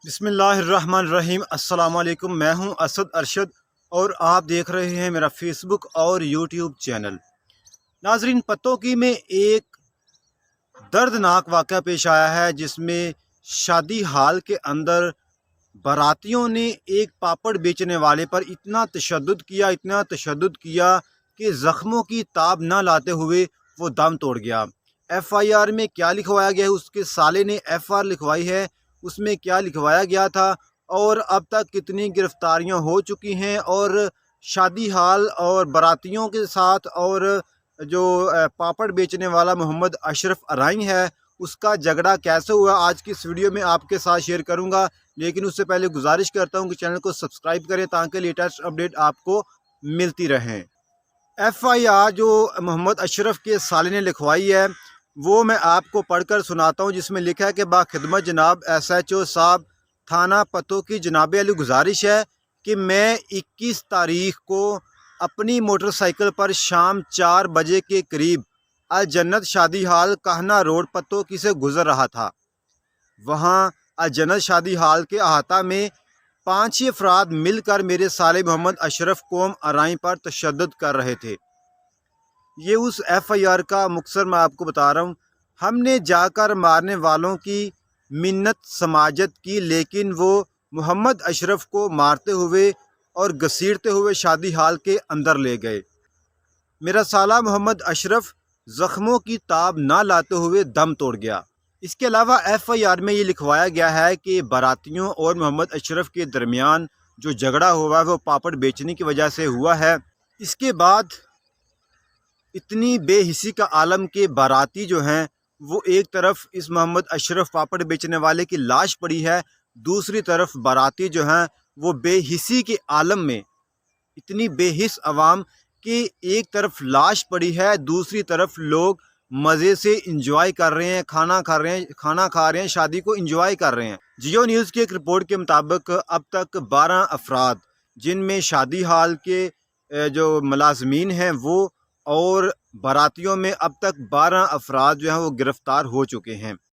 بسم اللہ الرحمن الرحیم۔ السلام علیکم، میں ہوں اسد ارشد اور آپ دیکھ رہے ہیں میرا فیس بک اور یوٹیوب چینل۔ ناظرین، پتوکی میں ایک دردناک واقعہ پیش آیا ہے جس میں شادی ہال کے اندر باراتیوں نے ایک پاپڑ بیچنے والے پر اتنا تشدد کیا کہ زخموں کی تاب نہ لاتے ہوئے وہ دم توڑ گیا۔ ایف آئی آر میں کیا لکھوایا گیا ہے، اس کے سالے نے ایف آر لکھوائی ہے، اس میں کیا لکھوایا گیا تھا اور اب تک کتنی گرفتاریاں ہو چکی ہیں، اور شادی ہال اور باراتیوں کے ساتھ اور جو پاپڑ بیچنے والا محمد اشرف ارائیں ہے اس کا جھگڑا کیسے ہوا، آج کی اس ویڈیو میں آپ کے ساتھ شیئر کروں گا۔ لیکن اس سے پہلے گزارش کرتا ہوں کہ چینل کو سبسکرائب کریں تاکہ لیٹسٹ اپڈیٹ آپ کو ملتی رہیں۔ ایف آئی آر جو محمد اشرف کے سالے نے لکھوائی ہے وہ میں آپ کو پڑھ کر سناتا ہوں، جس میں لکھا ہے کہ باخدمت جناب ایس ایچ او صاحب تھانہ پتوکی جناب علی، گزارش ہے کہ میں 21 تاریخ کو اپنی موٹر سائیکل پر شام 4 بجے کے قریب الجنت شادی ہال کہنا روڈ پتوکی سے گزر رہا تھا۔ وہاں الجنت شادی ہال کے احاطہ میں 5 افراد مل کر میرے سالے محمد اشرف قوم ارائیں پر تشدد کر رہے تھے۔ یہ اس ایف آئی آر کا مختصر میں آپ کو بتا رہا ہوں۔ ہم نے جا کر مارنے والوں کی منت سماجت کی، لیکن وہ محمد اشرف کو مارتے ہوئے اور گھسیٹتے ہوئے شادی ہال کے اندر لے گئے۔ میرا سالہ محمد اشرف زخموں کی تاب نہ لاتے ہوئے دم توڑ گیا۔ اس کے علاوہ ایف آئی آر میں یہ لکھوایا گیا ہے کہ باراتیوں اور محمد اشرف کے درمیان جو جھگڑا ہوا ہے وہ پاپڑ بیچنے کی وجہ سے ہوا ہے۔ اس کے بعد اتنی بے حسی کا عالم کے باراتی جو ہیں وہ ایک طرف اس محمد اشرف پاپڑ بیچنے والے کی لاش پڑی ہے، دوسری طرف باراتی جو ہیں وہ بے حسی کے عالم میں، اتنی بے حس عوام کہ ایک طرف لاش پڑی ہے، دوسری طرف لوگ مزے سے انجوائے کر رہے ہیں، کھانا کھا رہے ہیں، شادی کو انجوائے کر رہے ہیں۔ جیو نیوز کی ایک رپورٹ کے مطابق اب تک 12 افراد جن میں شادی ہال کے جو ملازمین ہیں وہ اور باراتیوں میں اب تک 12 افراد جو ہیں وہ گرفتار ہو چکے ہیں۔